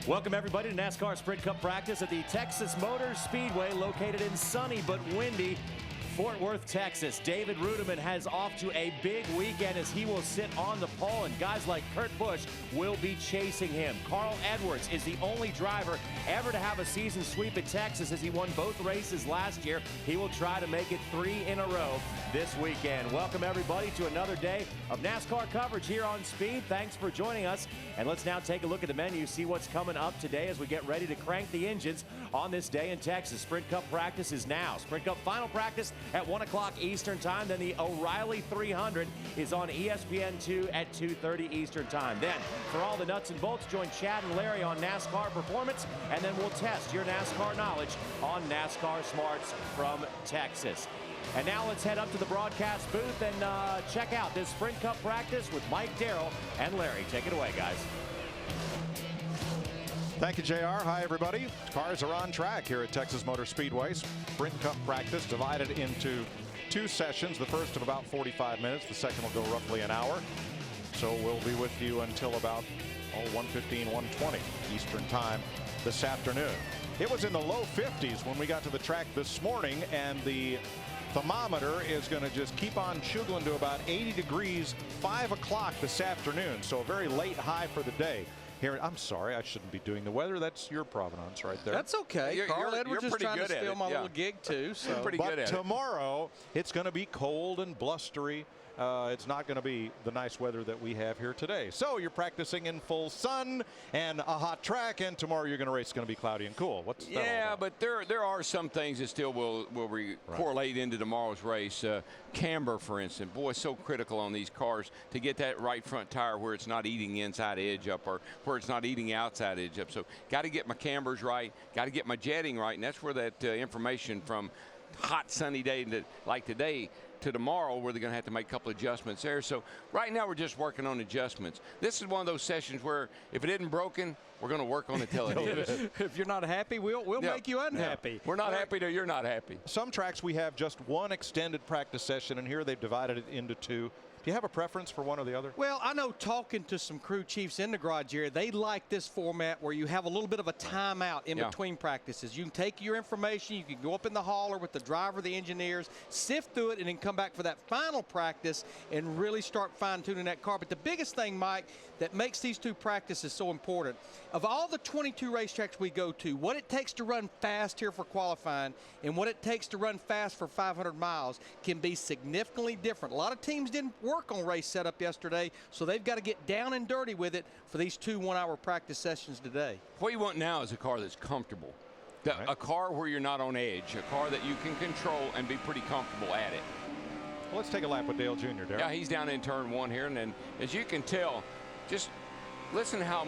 Welcome everybody to NASCAR Sprint Cup practice at the Texas Motor Speedway, located in sunny but windy Fort Worth, Texas. David Rudiman has off to a big weekend as he will sit on the pole, and guys like Kurt Busch will be chasing him. Carl Edwards is the only driver ever to have a season sweep at Texas, as he won both races last year. He will try to make it 3 in a row this weekend. Welcome everybody to another day of NASCAR coverage here on Speed. Thanks for joining us, and let's now take a look at the menu, see what's coming up today as we get ready to crank the engines on this day in Texas. Sprint Cup practice is now. Sprint Cup final practice at 1 o'clock Eastern time. Then the O'Reilly 300 is on ESPN2 at 2:30 Eastern time. Then for all the nuts and bolts, join Chad and Larry on NASCAR Performance, and then we'll test your NASCAR knowledge on NASCAR Smarts from Texas. And now let's head up to the broadcast booth and check out this Sprint Cup practice with Mike, Darrell, and Larry. Take it away, guys. Thank you, JR. Hi, everybody. Cars are on track here at Texas Motor Speedway. Sprint Cup practice divided into 2 sessions. The first of about 45 minutes. The second will go roughly an hour. So we'll be with you until about 1:15, 1:20 Eastern time this afternoon. It was in the low 50s when we got to the track this morning, and the thermometer is going to just keep on chugging to about 80 degrees 5 o'clock this afternoon. So a very late high for the day. Here, I'm sorry, I shouldn't be doing the weather. That's your provenance right there. That's okay. Carl Edwards is trying to steal my little gig too. So. Pretty good at it. But tomorrow, it's going to be cold and blustery. It's not going to be the nice weather that we have here today. So you're practicing in full sun and a hot track, and tomorrow you're going to race. It's going to be cloudy and cool. What's that all about? But there are some things that still will correlate into tomorrow's race. Camber, for instance, boy, so critical on these cars to get that right front tire where it's not eating the inside edge up or where it's not eating the outside edge up. So got to get my cambers right, got to get my jetting right, and that's where that information from hot sunny day like today to tomorrow, where they're going to have to make a couple adjustments there. So right now we're just working on adjustments. This is one of those sessions where if it isn't broken, we're going to work on it till it is. If you're not happy, we'll make you unhappy. Yeah. We're not happy till you're not happy. Some tracks we have just one extended practice session, and here they've divided it into 2. Do you have a preference for one or the other? Well, I know, talking to some crew chiefs in the garage here, they like this format where you have a little bit of a timeout in between practices. You can take your information, you can go up in the hauler with the driver, the engineers, sift through it, and then come back for that final practice and really start fine-tuning that car. But the biggest thing, Mike, that makes these 2 practices so important, of all the 22 racetracks we go to, what it takes to run fast here for qualifying and what it takes to run fast for 500 miles can be significantly different. A lot of teams didn't work on race setup yesterday, so they've got to get down and dirty with it for these 2 one-hour practice sessions today. What you want now is a car that's comfortable. A car where you're not on edge, a car that you can control and be pretty comfortable at it. Well, let's take a lap with Dale Jr., Darrell. Yeah, he's down in turn 1 here, and then as you can tell, just listen how,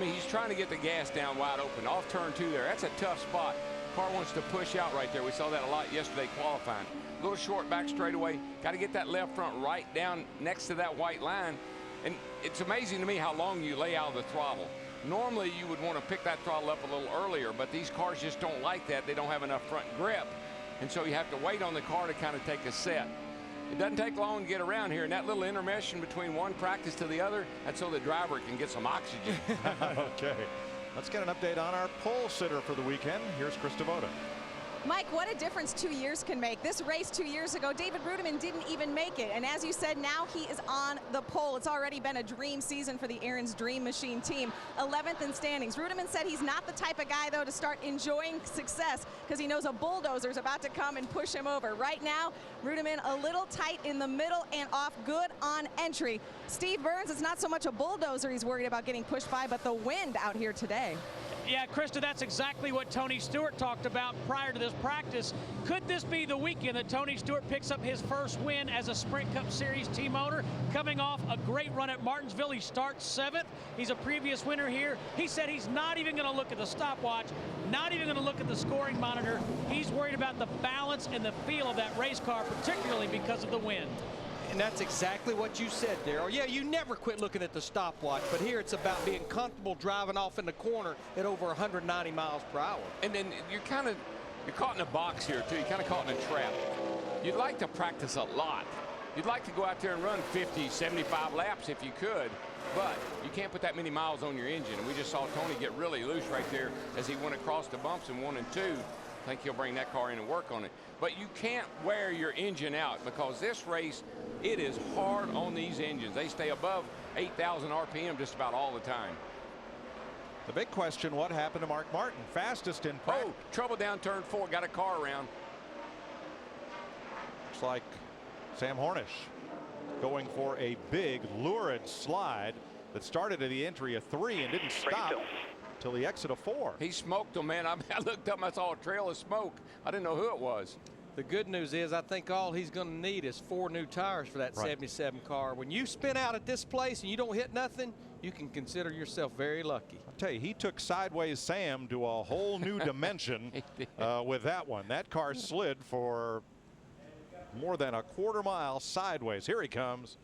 he's trying to get the gas down wide open. Off turn 2 there, that's a tough spot. Car wants to push out right there. We saw that a lot yesterday qualifying. A little short back straightaway. Got to get that left front right down next to that white line. And it's amazing to me how long you lay out of the throttle. Normally you would want to pick that throttle up a little earlier, but these cars just don't like that. They don't have enough front grip. And so you have to wait on the car to kind of take a set. It doesn't take long to get around here, and that little intermission between one practice to the other, that's so the driver can get some oxygen. Okay. Let's get an update on our pole sitter for the weekend. Here's Chris Devoto. Mike, what a difference 2 years can make. This race 2 years ago, David Rudiman didn't even make it. And as you said, now he is on the pole. It's already been a dream season for the Aaron's Dream Machine team. 11th in standings. Rudiman said he's not the type of guy, though, to start enjoying success because he knows a bulldozer is about to come and push him over. Right now, Rudiman a little tight in the middle and off good on entry. Steve Burns, it's not so much a bulldozer he's worried about getting pushed by, but the wind out here today. Yeah, Krista, that's exactly what Tony Stewart talked about prior to this practice. Could this be the weekend that Tony Stewart picks up his first win as a Sprint Cup Series team owner? Coming off a great run at Martinsville, he starts 7th. He's a previous winner here. He said he's not even going to look at the stopwatch, not even going to look at the scoring monitor. He's worried about the balance and the feel of that race car, particularly because of the wind. And that's exactly what you said, Darrell. Yeah, you never quit looking at the stopwatch, but here it's about being comfortable driving off in the corner at over 190 miles per hour. And then you're caught in a box here, too. You're kind of caught in a trap. You'd like to practice a lot. You'd like to go out there and run 50, 75 laps if you could. but you can't put that many miles on your engine. And we just saw Tony get really loose right there as he went across the bumps in 1 and 2. I think he'll bring that car in and work on it. But you can't wear your engine out, because this race, it is hard on these engines. They stay above 8,000 RPM just about all the time. The big question, what happened to Mark Martin? Fastest in practice. Oh, trouble down turn 4, got a car around. Looks like Sam Hornish going for a big, lurid slide that started at the entry of 3 and didn't stop till the exit of 4. He smoked them, man. I looked up and I saw a trail of smoke. I didn't know who it was. The good news is I think all he's going to need is 4 new tires for that 77 car. When you spin out at this place and you don't hit nothing, you can consider yourself very lucky. I'll tell you, he took Sideways Sam to a whole new dimension with that one. That car slid for more than a quarter mile sideways. Here he comes.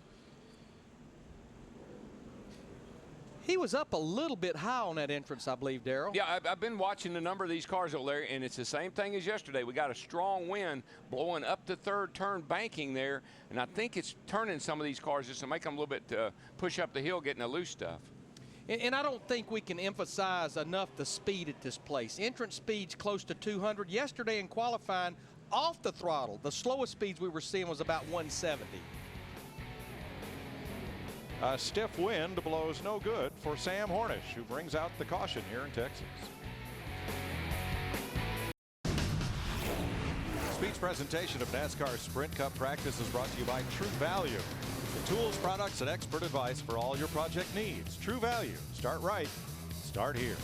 He was up a little bit high on that entrance, I believe, Darrell. Yeah, I've been watching a number of these cars over there, and it's the same thing as yesterday. We got a strong wind blowing up the 3rd turn, banking there, and I think it's turning some of these cars just to make them a little bit push up the hill, getting the loose stuff. And I don't think we can emphasize enough the speed at this place. Entrance speed's close to 200. Yesterday in qualifying, off the throttle, the slowest speeds we were seeing was about 170. A stiff wind blows no good for Sam Hornish, who brings out the caution here in Texas. Speed's presentation of NASCAR Sprint Cup practice is brought to you by True Value. The tools, products, and expert advice for all your project needs. True Value. Start right. Start here.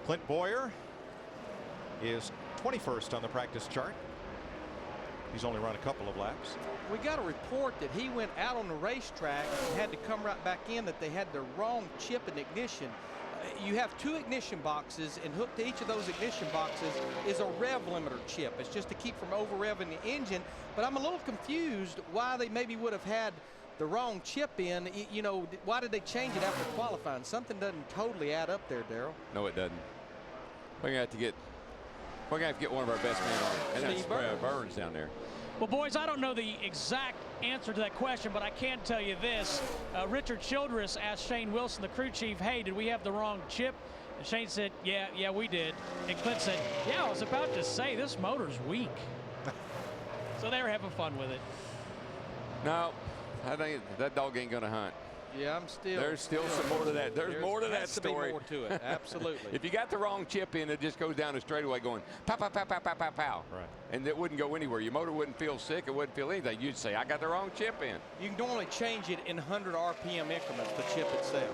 Clint Boyer is 21st on the practice chart. He's only run a couple of laps. We got a report that he went out on the racetrack and had to come right back in, that they had the wrong chip in ignition. You have 2 ignition boxes, and hooked to each of those ignition boxes is a rev limiter chip. It's just to keep from over revving the engine. But I'm a little confused why they maybe would have had the wrong chip in. You know, why did they change it after qualifying? Something doesn't totally add up there, Darrell. No, it doesn't. We're gonna have to get one of our best men on, and that's Burns down there. Well, boys, I don't know the exact answer to that question, but I can tell you this. Richard Childress asked Shane Wilson, the crew chief, hey, did we have the wrong chip? And Shane said, yeah, we did. And Clint said, yeah, I was about to say, this motor's weak. So they were having fun with it. No, I think that dog ain't going to hunt. Yeah, there's still some more to that. There's more to that story. More to it, absolutely. If you got the wrong chip in, it just goes down the straightaway going pow, pow, pow, pow, pow, pow, pow. Right. And it wouldn't go anywhere. Your motor wouldn't feel sick. It wouldn't feel anything. You'd say, I got the wrong chip in. You can normally change it in 100 RPM increments, the chip itself.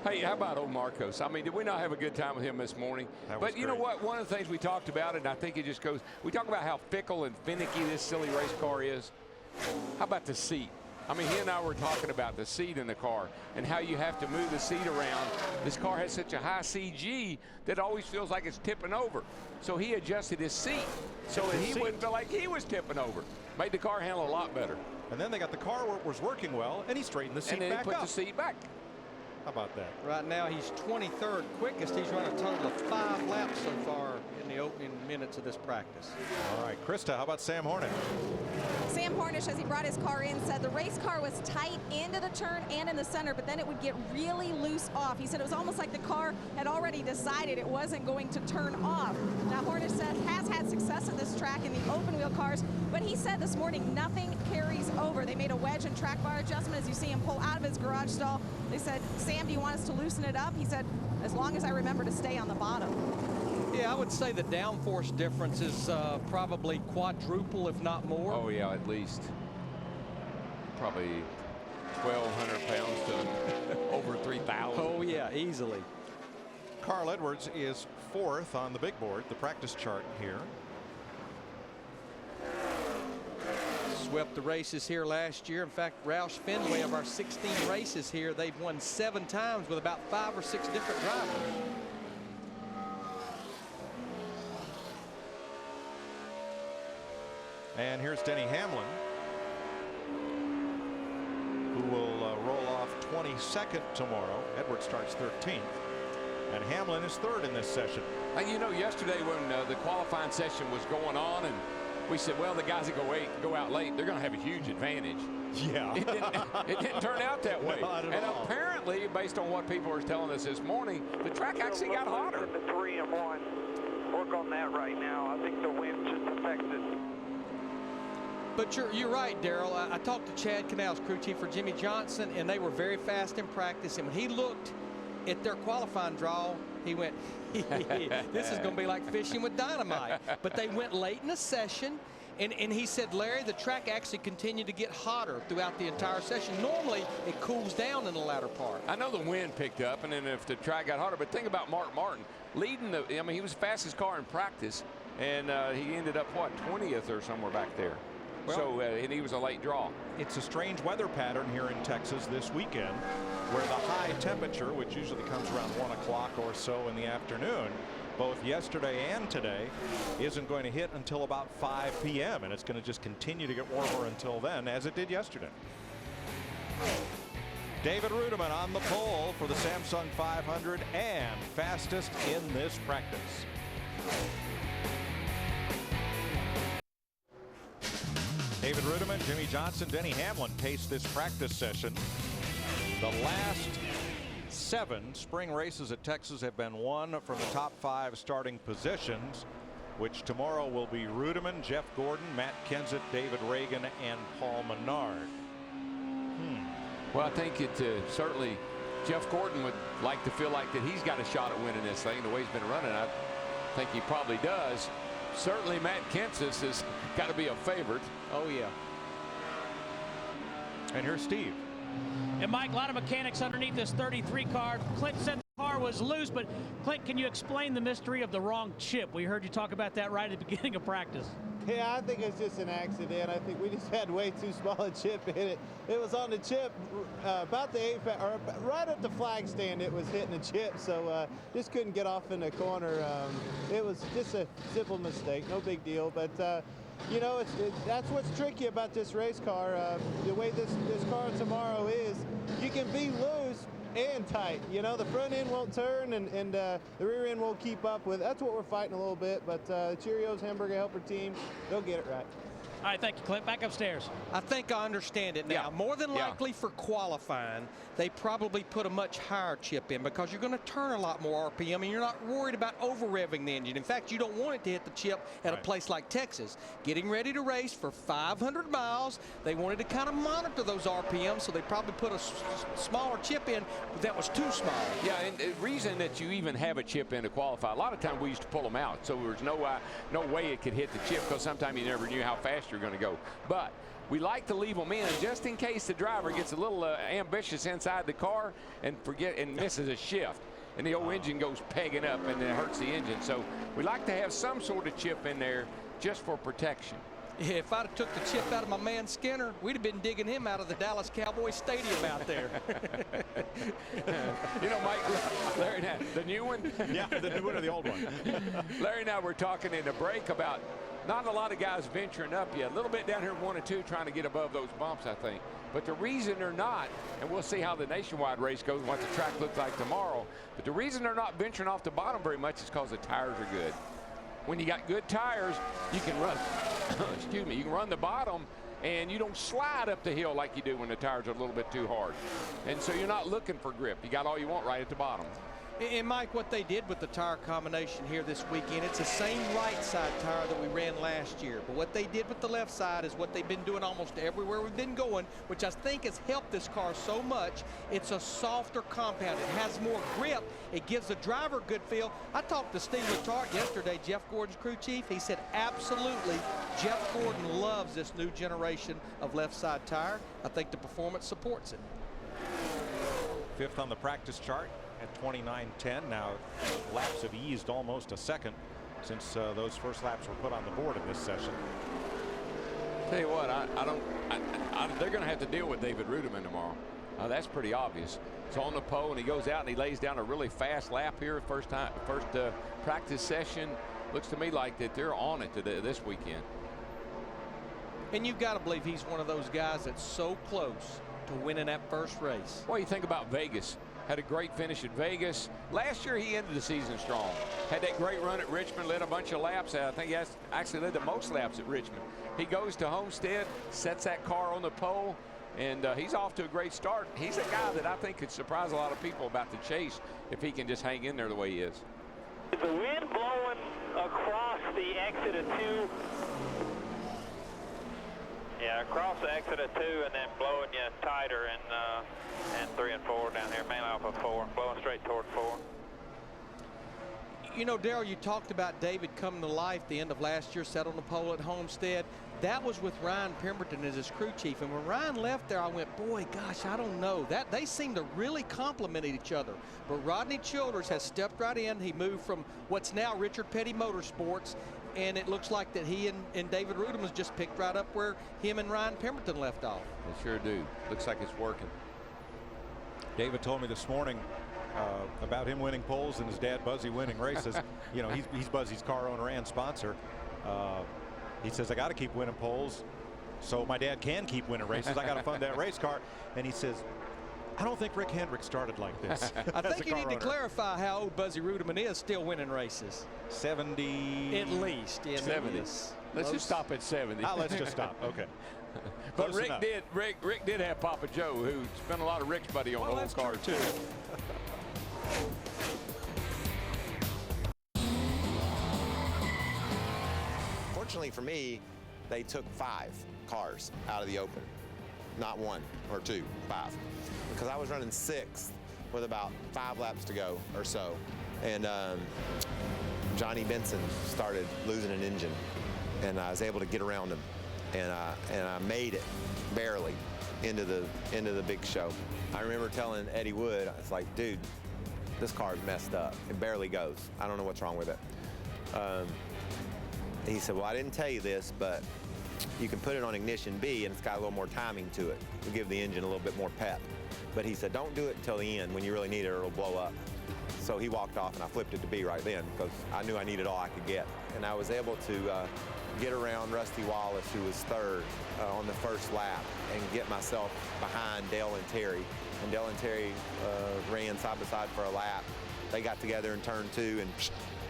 Hey, how about old Marcos? I mean, did we not have a good time with him this morning? But you know what? One of the things we talked about, and I think it just goes, we talk about how fickle and finicky this silly race car is. How about the seat? I mean, he and I were talking about the seat in the car and how you have to move the seat around. This car has such a high CG that it always feels like it's tipping over. So he adjusted his seat so that he wouldn't feel like he was tipping over. Made the car handle a lot better. And then they got the car where it was working well, and he straightened the seat back up. And then he put the seat back. How about that? Right now, he's 23rd quickest. He's run a total of 5 laps so far in the opening minutes of this practice. All right, Krista, how about Sam Hornish? Sam Hornish, as he brought his car in, said the race car was tight into the turn and in the center, but then it would get really loose off. He said it was almost like the car had already decided it wasn't going to turn off. Now, Hornish said has had success at this track in the open wheel cars, but he said this morning nothing carries over. They made a wedge and track bar adjustment as you see him pull out of his garage stall. They said, Sam, do you want us to loosen it up? He said, as long as I remember to stay on the bottom. Yeah, I would say the downforce difference is probably quadruple, if not more. Oh, yeah, at least. Probably 1,200 pounds to over 3,000. Oh, yeah, easily. Carl Edwards is 4th on the big board, the practice chart here. Swept the races here last year. In fact, Roush Fenway, of our 16 races here, they've won 7 times with about 5 or 6 different drivers. And here's Denny Hamlin, who will roll off 22nd tomorrow. Edwards starts 13th, and Hamlin is 3rd in this session. And you know, yesterday when the qualifying session was going on, and we said, well, the guys that go out late, they're going to have a huge advantage. Yeah. It didn't turn out that way. Not at and all. Apparently, based on what people are telling us this morning, the track actually got hotter. The 3 and 1. Work on that right now. I think the wind just affected. But you're right, Daryl. I talked to Chad Canals, crew chief for Jimmy Johnson, and they were very fast in practice. And when he looked at their qualifying draw, he went, this is going to be like fishing with dynamite. But they went late in the session, and he said, Larry, the track actually continued to get hotter throughout the entire session. Normally, it cools down in the latter part. I know the wind picked up, and then if the track got hotter, but think about Mark Martin leading the, I mean, he was the fastest car in practice, and he ended up, what, 20th or somewhere back there. Well, so, and he was a late draw. It's a strange weather pattern here in Texas this weekend, where the high temperature, which usually comes around 1 o'clock or so in the afternoon, both yesterday and today, isn't going to hit until about 5 p.m. and it's going to just continue to get warmer until then, as it did yesterday. David Rudiman on the pole for the Samsung 500 and fastest in this practice. David Rudiman, Jimmy Johnson, Denny Hamlin paced this practice session. The last 7 spring races at Texas have been won from the top 5 starting positions, which tomorrow will be Rudiman, Jeff Gordon, Matt Kenseth, David Reagan, and Paul Menard. Well, I think it certainly Jeff Gordon would like to feel like that he's got a shot at winning this thing the way he's been running. I think he probably does. Certainly Matt Kenseth has got to be a favorite. Oh, yeah. And here's Steve. And Mike, a lot of mechanics underneath this 33 car. Clint said the car was loose, but Clint, can you explain the mystery of the wrong chip? We heard you talk about that right at the beginning of practice. Yeah, I think it's just an accident. I think we just had way too small a chip in it. It was on the chip about the or right at the flag stand. It was hitting the chip, so just couldn't get off in the corner. It was just a simple mistake, no big deal. But you know, that's what's tricky about this race car. The way this car tomorrow is, you can be loose and tight. You know, the front end won't turn and the rear end won't keep up with it. That's what we're fighting a little bit, but Cheerios Hamburger Helper team, they'll get it right. All right, thank you, Clint. Back upstairs. I think I understand it now. Yeah. More than Yeah. likely for qualifying, they probably put a much higher chip in because you're going to turn a lot more RPM and you're not worried about over revving the engine. In fact, you don't want it to hit the chip at a place like Texas. Getting ready to race for 500 miles, they wanted to kind of monitor those RPMs, so they probably put a smaller chip in, but that was too small. Yeah, and the reason that you even have a chip in to qualify, a lot of times we used to pull them out, so there was no way it could hit the chip because sometimes you never knew how fast you're going to go. But we like to leave them in just in case the driver gets a little ambitious inside the car and misses a shift. And the old engine goes pegging up and it hurts the engine. So we like to have some sort of chip in there just for protection. If I'd have took the chip out of my man Skinner, we'd have been digging him out of the Dallas Cowboys Stadium out there. You know, Mike, Larry, the new one? Yeah, the new one or the old one? Larry and I were talking in the break about not a lot of guys venturing up yet. A little bit down here 1 and 2 trying to get above those bumps, I think. But the reason they're not, and we'll see how the nationwide race goes and what the track looks like tomorrow, but the reason they're not venturing off the bottom very much is because the tires are good. When you got good tires, you can run, excuse me, you can run the bottom and you don't slide up the hill like you do when the tires are a little bit too hard. And so you're not looking for grip. You got all you want right at the bottom. And Mike, what they did with the tire combination here this weekend, it's the same right side tire that we ran last year. But what they did with the left side is what they've been doing almost everywhere we've been going, which I think has helped this car so much. It's a softer compound. It has more grip. It gives the driver a good feel. I talked to Steve Letarte yesterday, Jeff Gordon's crew chief. He said absolutely Jeff Gordon loves this new generation of left side tire. I think the performance supports it. 5th on the practice chart at 29.10. Now laps have eased almost a second since those first laps were put on the board in this session. Tell you what, they're going to have to deal with David Rudiman tomorrow. That's pretty obvious. It's on the pole and he goes out and he lays down a really fast lap here. First practice session. Looks to me like that they're on it today, this weekend. And you've got to believe he's one of those guys that's so close to winning that first race. Well, you think about Vegas. Had a great finish at Vegas. Last year he ended the season strong. Had that great run at Richmond, led a bunch of laps. I think he actually led the most laps at Richmond. He goes to Homestead, sets that car on the pole, and he's off to a great start. He's a guy that I think could surprise a lot of people about the chase if he can just hang in there the way he is. The wind blowing across the exit of 2. Yeah, across the exit of 2 and then blowing you tighter and 3 and 4 down here, mainly off of 4, blowing straight toward 4. You know, Darrell, you talked about David coming to life the end of last year, set on the pole at Homestead. That was with Ryan Pemberton as his crew chief. And when Ryan left there, I went, boy, gosh, I don't know. That they seem to really complement each other. But Rodney Childers has stepped right in. He moved from what's now Richard Petty Motorsports. And it looks like that he and David Rudem has just picked right up where him and Ryan Pemberton left off. They sure do. Looks like it's working. David told me this morning about him winning poles and his dad Buzzy winning races. You know, he's Buzzy's car owner and sponsor. He says, I got to keep winning poles so my dad can keep winning races. I got to fund that race car. And he says, I don't think Rick Hendrick started like this. I think you need to clarify how old Buzzy Rudeman is still winning races. 70. At least. Yeah, 70. Let's just stop at 70. Let's just stop. Okay. But Rick did have Papa Joe, who spent a lot of Rick's money on the whole car too. Fortunately for me, they took 5 cars out of the open. Not 1 or 2, 5. Because I was running 6th with about 5 laps to go or so. And Johnny Benson started losing an engine. And I was able to get around him. And I made it barely into the big show. I remember telling Eddie Wood, I was like, dude, this car's messed up. It barely goes. I don't know what's wrong with it. He said, well, I didn't tell you this, but you can put it on ignition B and it's got a little more timing to it to give the engine a little bit more pep. But he said, don't do it until the end when you really need it or it'll blow up. So he walked off and I flipped it to B right then because I knew I needed all I could get. And I was able to get around Rusty Wallace, who was 3rd on the first lap, and get myself behind Dale and Terry. And Dale and Terry ran side by side for a lap. They got together in turn 2 and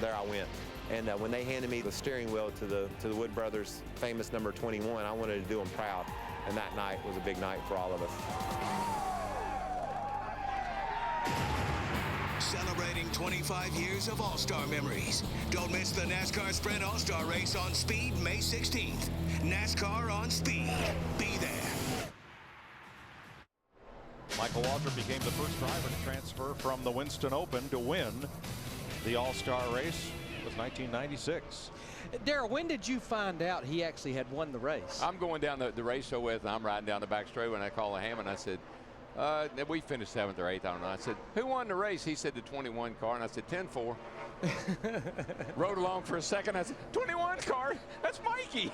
there I went. And when they handed me the steering wheel to the Wood Brothers famous number 21, I wanted to do them proud. And that night was a big night for all of us. Celebrating 25 years of All-Star memories. Don't miss the NASCAR Sprint All-Star Race on Speed May 16th. NASCAR on Speed. Be there. Michael Waltrip became the first driver to transfer from the Winston Open to win the All-Star race. It was 1996. Darrell, when did you find out he actually had won the race? I'm going down the race with, and I'm riding down the back straight when I call Hammond. I said, we finished 7th or 8th, I don't know. I said, who won the race? He said the 21 car, and I said 10-4. Rode along for a second. I said, 21 car? That's Mikey.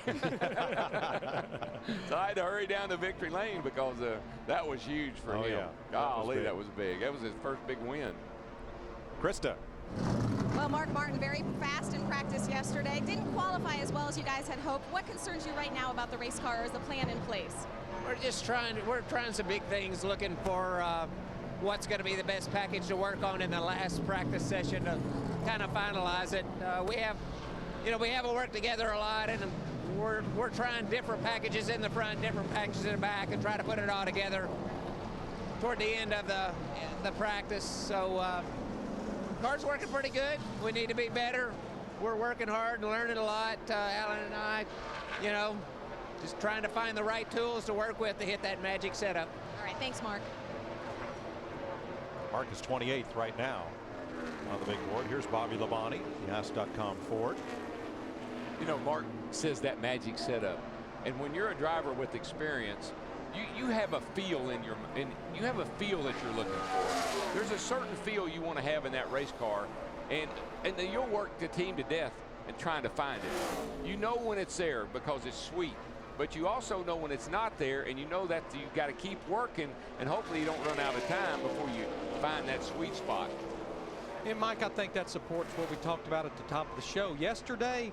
So I had to hurry down to victory lane because that was huge for him. Yeah. Golly, that was big. That was his first big win. Krista. Well, Mark Martin, very fast in practice yesterday. Didn't qualify as well as you guys had hoped. What concerns you right now about the race car? Is the plan in place? We're trying some big things, looking for what's going to be the best package to work on in the last practice session to kind of finalize it. We haven't worked together a lot, and we're trying different packages in the front, different packages in the back, and try to put it all together toward the end of the practice. So car's working pretty good. We need to be better. We're working hard and learning a lot. Alan and I, just trying to find the right tools to work with to hit that magic setup. All right, thanks, Mark. Mark is 28th right now on the big board. Here's Bobby Labonte, Yas.com Ford. Mark says that magic setup, and when you're a driver with experience, you have a feel you have a feel that you're looking for. There's a certain feel you want to have in that race car, and then you'll work the team to death in trying to find it. You know when it's there because it's sweet, but you also know when it's not there, and you know that you've got to keep working, and hopefully you don't run out of time before you find that sweet spot. And Mike, I think that supports what we talked about at the top of the show yesterday.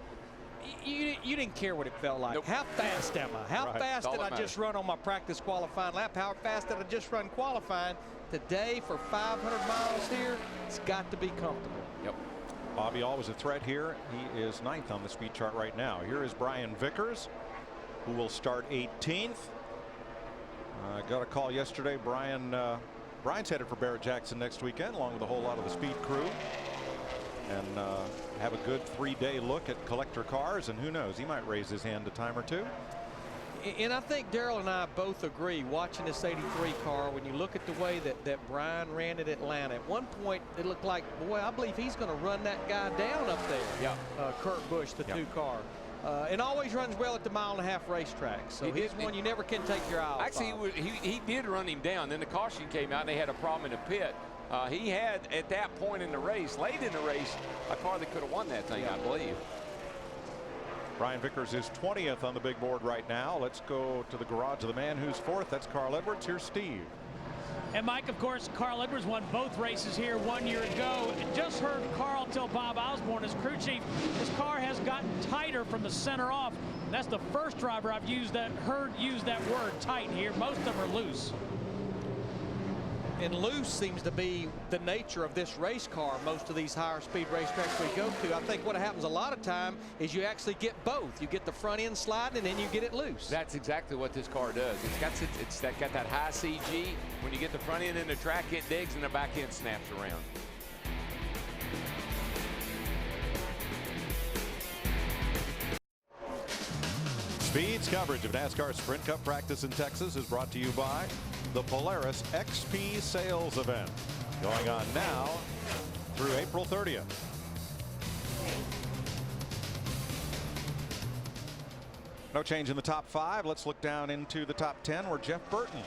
You didn't care what it felt like. Nope. How fast am I? How fast did I just run on my practice qualifying lap? How fast did I just run qualifying? Today for 500 miles here, it's got to be comfortable. Yep. Bobby always a threat here. He is 9th on the speed chart right now. Here is Brian Vickers, who will start 18th. Got a call yesterday. Brian's headed for Barrett Jackson next weekend, along with a whole lot of the speed crew, and have a good 3-day look at collector cars. And who knows, he might raise his hand a time or two. And I think Darrell and I both agree, watching this 83 car, when you look at the way that Brian ran at Atlanta, at one point it looked like, boy, I believe he's going to run that guy down up there. Yeah. Kurt Busch, the 2 car. And always runs well at the 1.5-mile racetrack. So he's one you never can take your eye off. Actually, he did run him down. Then the caution came out, and they had a problem in the pit. He had, at that point in the race, late in the race, a car that could have won that thing, I believe. Brian Vickers is 20th on the big board right now. Let's go to the garage of the man who's 4th. That's Carl Edwards. Here's Steve. And Mike, of course, Carl Edwards won both races here 1 year ago. And just heard Carl tell Bob Osborne, his crew chief, his car has gotten tighter from the center off. And that's the first driver I've heard use that word, tight, here. Most of them are loose. And loose seems to be the nature of this race car. Most of these higher speed racetracks we go to, I think what happens a lot of time is you actually get both. You get the front end sliding, and then you get it loose. That's exactly what this car does. It's got that high CG. When you get the front end in the track, it digs, and the back end snaps around. Speed's coverage of NASCAR Sprint Cup practice in Texas is brought to you by the Polaris XP Sales Event, going on now through April 30th. No change in the top 5. Let's look down into the top 10, where Jeff Burton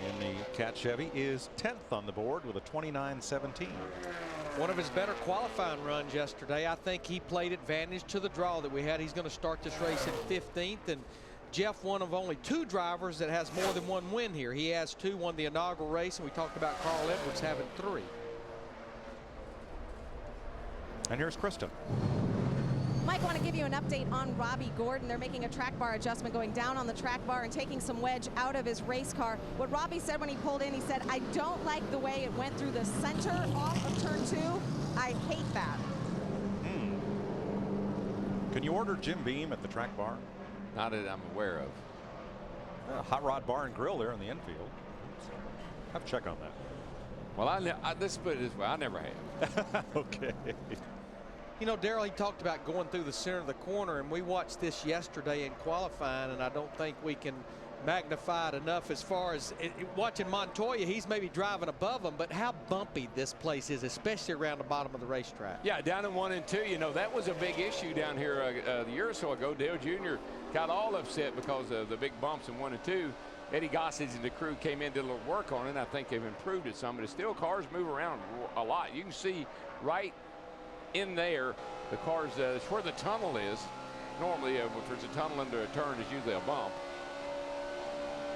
in the Cat Chevy is 10th on the board with a 29.17. One of his better qualifying runs yesterday. I think he played advantage to the draw that we had. He's going to start this race in 15th, and Jeff, one of only 2 drivers that has more than 1 win here. He has 2, won the inaugural race, and we talked about Carl Edwards having 3. And here's Kristen. Mike, I want to give you an update on Robbie Gordon. They're making a track bar adjustment, going down on the track bar and taking some wedge out of his race car. What Robbie said when he pulled in, he said, I don't like the way it went through the center off of turn 2. I hate that. Can you order Jim Beam at the track bar? Not that I'm aware of. Hot Rod Bar and Grill there in the infield. Have to check on that. Well, let's put it this way. I never have. Okay. You know, Darrell, he talked about going through the center of the corner, and we watched this yesterday in qualifying, and I don't think we can magnify it enough as far as watching Montoya. He's maybe driving above him, but how bumpy this place is, especially around the bottom of the racetrack. Yeah, down in 1 and 2, you know, that was a big issue down here a year or so ago. Dale Jr. got all upset because of the big bumps in 1 and 2. Eddie Gossage and the crew came in, did a little work on it, and I think they've improved it some, but still cars move around a lot. You can see right in there, the cars, it's where the tunnel is. Normally, if there's a tunnel under a turn, there's usually a bump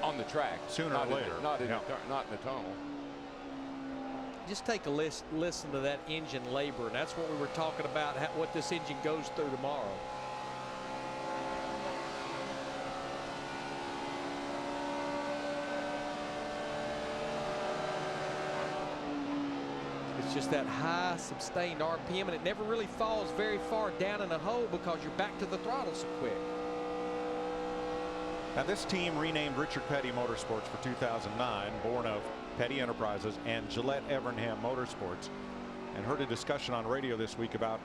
on the track. Sooner or later. Not in the tunnel. Just take a listen to that engine labor, and that's what we were talking about, what this engine goes through tomorrow. It's just that high sustained RPM, and it never really falls very far down in a hole because you're back to the throttle so quick. Now, this team renamed Richard Petty Motorsports for 2009, born of Petty Enterprises and Gillette Evernham Motorsports, and heard a discussion on radio this week about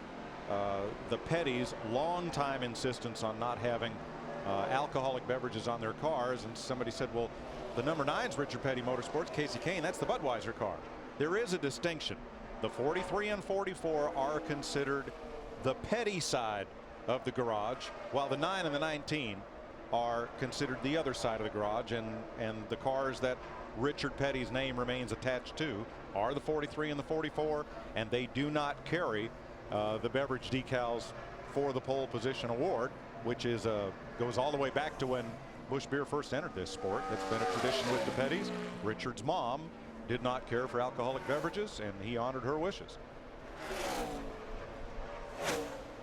the Petty's long-time insistence on not having alcoholic beverages on their cars. And somebody said, well, the number 9's Richard Petty Motorsports, Casey Kane, that's the Budweiser car. There is a distinction. The 43 and 44 are considered the Petty side of the garage, while the 9 and the 19 are considered the other side of the garage, and the cars that Richard Petty's name remains attached to are the 43 and the 44, and they do not carry the beverage decals for the pole position award, which is goes all the way back to when Busch Beer first entered this sport. That's been a tradition with the Pettys. Richard's mom did not care for alcoholic beverages, and he honored her wishes.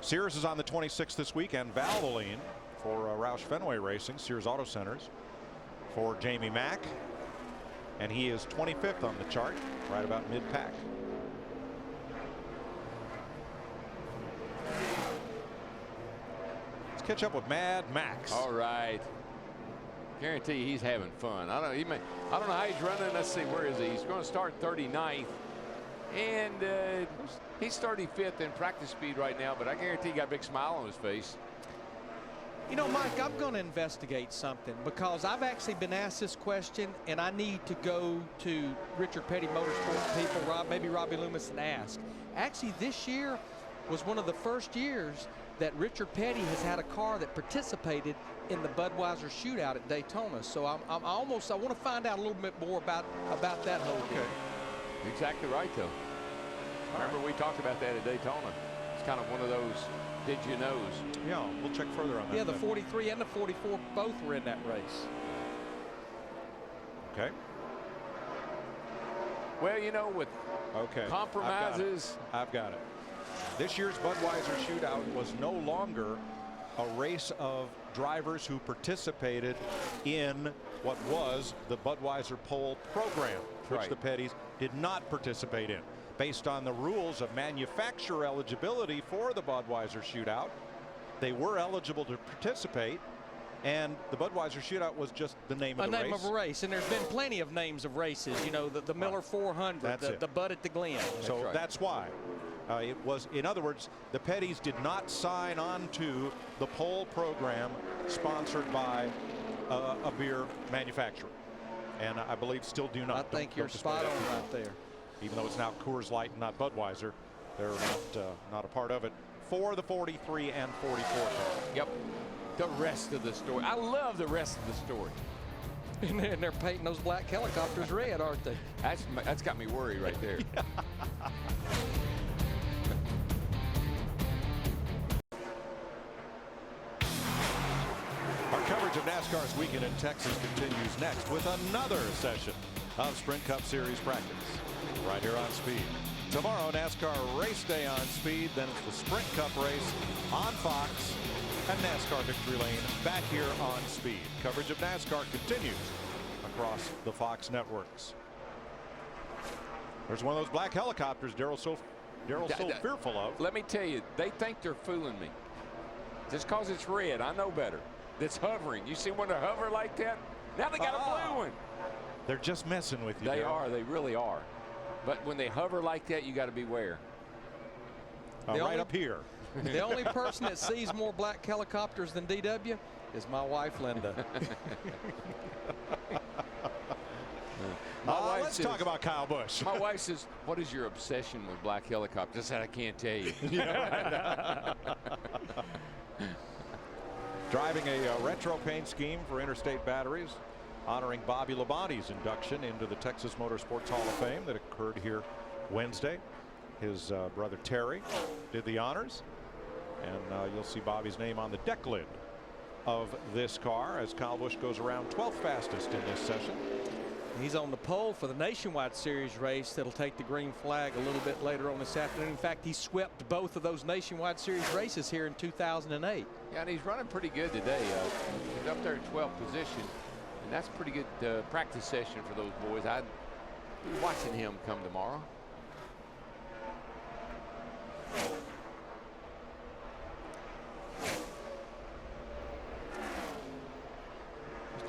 Sears is on the 26th this week, and Valvoline for Roush Fenway Racing, Sears Auto Centers, for Jamie Mack. And he is 25th on the chart, right about mid-pack. Let's catch up with Mad Max. All right. Guarantee you he's having fun. I don't know how he's running. Let's see, where is he? He's going to start 39th. And he's 35th in practice speed right now, but I guarantee he got a big smile on his face. You know, Mike, I'm going to investigate something because I've actually been asked this question, and I need to go to Richard Petty Motorsports people, maybe Robbie Loomis, and ask. Actually, this year was one of the first years that Richard Petty has had a car that participated in the Budweiser shootout at Daytona. So I want to find out a little bit more about that whole thing. Exactly right, though. Remember, we talked about that at Daytona. It's kind of one of those did you knows. Yeah, we'll check further on that. Yeah, the 43 and the 44 both were in that race. Okay. Well, you know, with compromises. I've got it. This year's Budweiser shootout was no longer a race of drivers who participated in what was the Budweiser pole program, which the Petties did not participate in. Based on the rules of manufacturer eligibility for the Budweiser shootout, they were eligible to participate, and the Budweiser shootout was just the name of the race. A name of a race, and there's been plenty of names of races. You know, the Miller 400, the Bud at the Glen. So that's why. It was, in other words, the Petties did not sign on to the pole program sponsored by a beer manufacturer, and I believe still do not. I think you're spot on right there. Even though it's now Coors Light and not Budweiser, they're not a part of it for the 43 and 44 car. Yep. The rest of the story. I love the rest of the story. And they're painting those black helicopters red, aren't they? That's got me worried right there. Our coverage of NASCAR's weekend in Texas continues next with another session of Sprint Cup Series practice right here on Speed. Tomorrow, NASCAR race day on Speed, then it's the Sprint Cup race on Fox, and NASCAR Victory Lane back here on Speed. Coverage of NASCAR continues across the Fox networks. There's one of those black helicopters Daryl's so fearful of. Let me tell you, they think they're fooling me. Just because it's red, I know better. It's hovering. You see when they hover like that? Now they got a blue one. They're just messing with you. They are. They really are. But when they hover like that, you got to beware. Right up here. The only person that sees more black helicopters than DW is my wife, Linda. Let's talk about Kyle Busch. My wife says, "What is your obsession with black helicopters?" I said, "I can't tell you." Driving a retro paint scheme for Interstate Batteries, honoring Bobby Labonte's induction into the Texas Motorsports Hall of Fame that occurred here Wednesday. His brother Terry did the honors, and you'll see Bobby's name on the deck lid of this car as Kyle Busch goes around 12th fastest in this session. He's on the pole for the Nationwide Series race that'll take the green flag a little bit later on this afternoon. In fact, he swept both of those Nationwide Series races here in 2008. Yeah, and he's running pretty good today. He's up there in 12th position, and that's a pretty good practice session for those boys. I'd be watching him come tomorrow.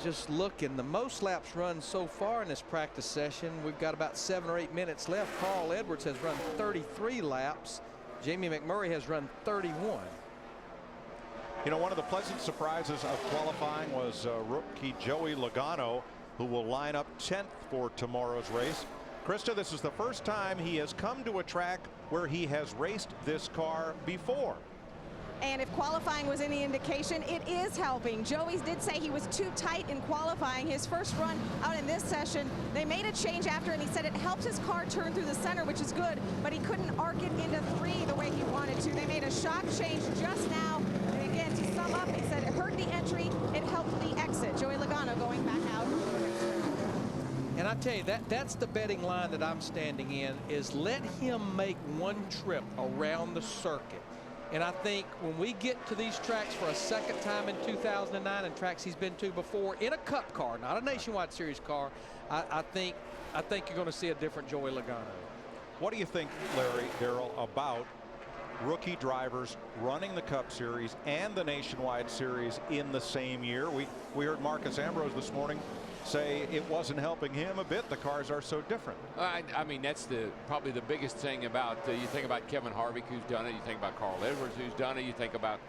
Just looking, the most laps run so far in this practice session, we've got about 7 or 8 minutes left. Carl Edwards has run 33 laps. Jamie McMurray has run 31. You know, one of the pleasant surprises of qualifying was rookie Joey Logano, who will line up 10th for tomorrow's race. Krista, this is the first time he has come to a track where he has raced this car before. And if qualifying was any indication, it is helping. Joey's did say he was too tight in qualifying. His first run out in this session, they made a change after, and he said it helps his car turn through the center, which is good, but he couldn't arc it into 3 the way he wanted to. They made a shock change just now. And again, to sum up, he said it hurt the entry, it helped the exit. Joey Logano going back out. And I tell you, that's the betting line that I'm standing in, is let him make one trip around the circuit. And I think when we get to these tracks for a second time in 2009 and tracks he's been to before in a Cup car, not a Nationwide Series car, I think you're going to see a different Joey Logano. What do you think, Larry, Darrell, about rookie drivers running the Cup Series and the Nationwide Series in the same year? We heard Marcus Ambrose this morning say it wasn't helping him a bit. The cars are so different. I mean, that's probably the biggest thing about, you think about Kevin Harvick, who's done it. You think about Carl Edwards, who's done it. You think about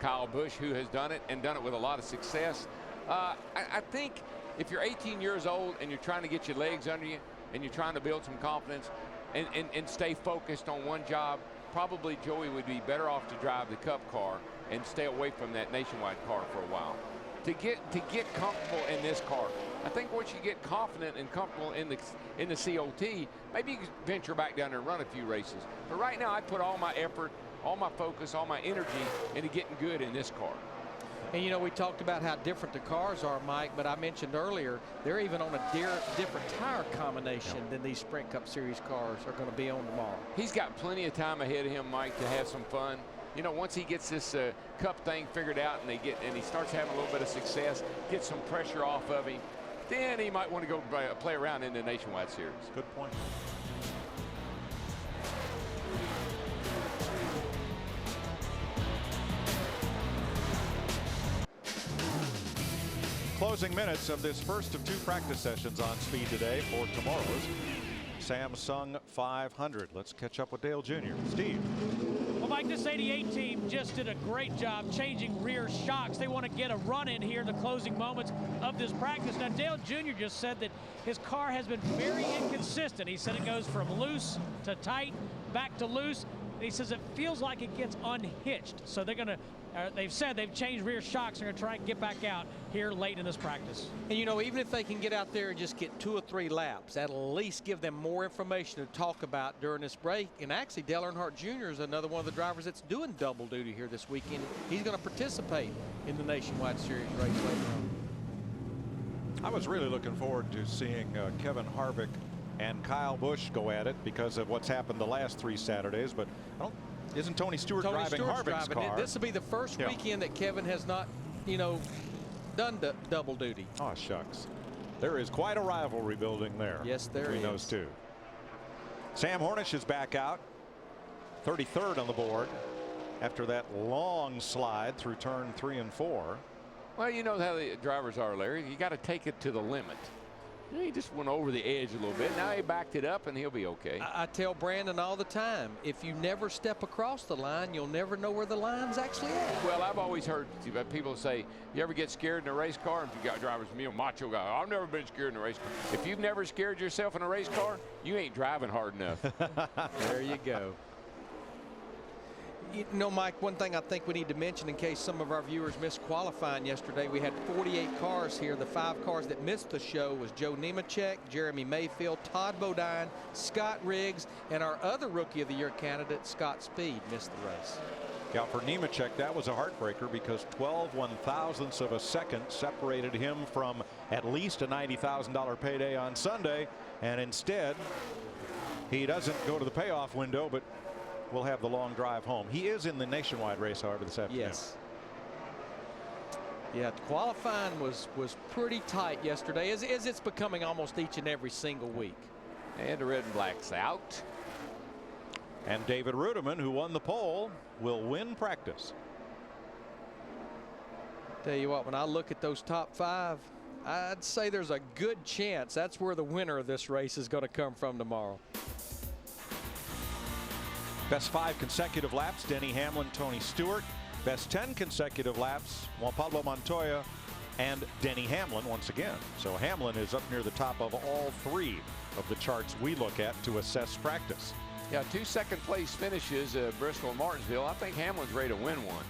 Kyle Busch, who has done it and done it with a lot of success. I think if you're 18 years old and you're trying to get your legs under you and you're trying to build some confidence and stay focused on one job, probably Joey would be better off to drive the Cup car and stay away from that Nationwide car for a while. To get comfortable in this car, I think once you get confident and comfortable in the COT, maybe you can venture back down there and run a few races. But right now, I put all my effort, all my focus, all my energy into getting good in this car. And you know, we talked about how different the cars are, Mike, but I mentioned earlier they're even on a different tire combination than these Sprint Cup Series cars are going to be on tomorrow. He's got plenty of time ahead of him, Mike, to have some fun. You know, once he gets this Cup thing figured out and he starts having a little bit of success, get some pressure off of him, then he might want to go play around in the Nationwide Series. Good point. Closing minutes of this first of 2 practice sessions on Speed today for tomorrow's Samsung 500. Let's catch up with Dale Jr. Steve. Well, Mike, this 88 team just did a great job changing rear shocks. They want to get a run in here in the closing moments of this practice. Now, Dale Jr. just said that his car has been very inconsistent. He said it goes from loose to tight, back to loose. And he says it feels like it gets unhitched. So they're going to, they've said they've changed rear shocks. They're going to try and get back out here late in this practice. And you know, even if they can get out there and just get 2 or 3 laps, that'll at least give them more information to talk about during this break. And actually, Dale Earnhardt Jr. is another one of the drivers that's doing double duty here this weekend. He's going to participate in the Nationwide Series race later on. I was really looking forward to seeing Kevin Harvick and Kyle Busch go at it because of what's happened the last 3 Saturdays, but isn't Tony Stewart driving Harvick's car? This will be the first weekend that Kevin has not, you know, done double duty. Oh, shucks. There is quite a rivalry building there. Yes, there between those two. Sam Hornish is back out, 33rd on the board after that long slide through turn 3 and 4. Well, you know how the drivers are, Larry. You got to take it to the limit. He just went over the edge a little bit. Now he backed it up, and he'll be okay. I tell Brandon all the time, if you never step across the line, you'll never know where the line's actually at. Well, I've always heard people say, you ever get scared in a race car? And if you got drivers, me, a macho guy, I've never been scared in a race car. If you've never scared yourself in a race car, you ain't driving hard enough. There you go. You know, Mike, one thing I think we need to mention in case some of our viewers missed qualifying yesterday, we had 48 cars here. The 5 cars that missed the show was Joe Nemechek, Jeremy Mayfield, Todd Bodine, Scott Riggs, and our other Rookie of the Year candidate, Scott Speed, missed the race. Yeah, for Nemechek, that was a heartbreaker because 12 1/1000ths of a second separated him from at least a $90,000 payday on Sunday, and instead, he doesn't go to the payoff window, but will have the long drive home. He is in the Nationwide race, however, this afternoon. Yes. Yeah, qualifying was pretty tight yesterday, as it's becoming almost each and every single week. And the red and black's out. And David Rudiman, who won the pole, will win practice. Tell you what, when I look at those top 5, I'd say there's a good chance that's where the winner of this race is going to come from tomorrow. Best 5 consecutive laps, Denny Hamlin, Tony Stewart. Best 10 consecutive laps, Juan Pablo Montoya and Denny Hamlin once again. So Hamlin is up near the top of all 3 of the charts we look at to assess practice. Yeah, 2 second-place finishes, Bristol and Martinsville. I think Hamlin's ready to win one.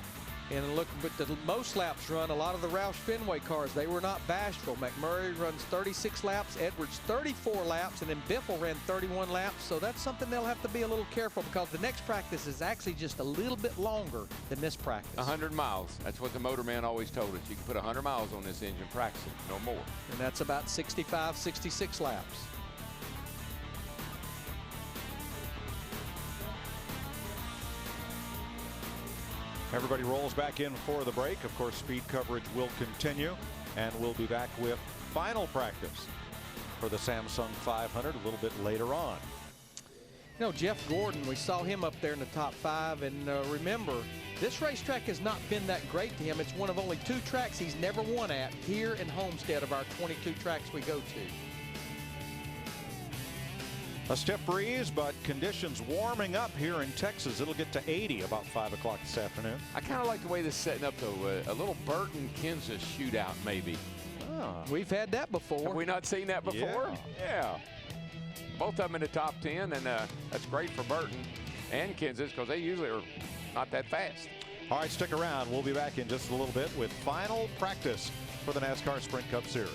And look, but the most laps run, a lot of the Roush Fenway cars, they were not bashful. McMurray runs 36 laps, Edwards 34 laps, and then Biffle ran 31 laps. So that's something they'll have to be a little careful because the next practice is actually just a little bit longer than this practice. 100 miles. That's what the motor man always told us. You can put 100 miles on this engine, practice it, no more. And that's about 65, 66 laps. Everybody rolls back in for the break. Of course, speed coverage will continue, and we'll be back with final practice for the Samsung 500 a little bit later on. You know, Jeff Gordon, we saw him up there in the top 5, and remember, this racetrack has not been that great to him. It's one of only 2 tracks he's never won at here in Homestead of our 22 tracks we go to. A stiff breeze, but conditions warming up here in Texas. It'll get to 80 about 5 o'clock this afternoon. I kind of like the way this is setting up, though. A little Burton, Kansas shootout, maybe. Oh, we've had that before. Have we not seen that before? Yeah. Both of them in the top 10, and that's great for Burton and Kansas because they usually are not that fast. All right, stick around. We'll be back in just a little bit with final practice for the NASCAR Sprint Cup Series.